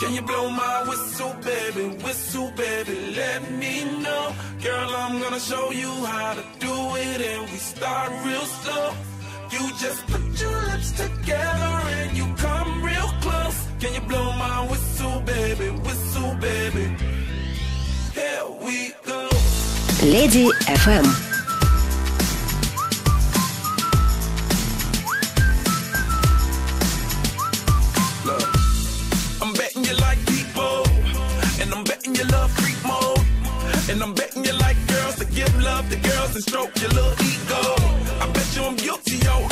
Can you blow my whistle, baby, let me know. Girl, I'm gonna show you how to do it, and we start real slow. You just put your lips together and you come real close. Can you blow my whistle, baby, here we go. Леди FM. I'm betting you like people, and I'm betting you love freak mode, and I'm betting you like girls to give love to girls and stroke your little ego. I bet you I'm guilty, yo.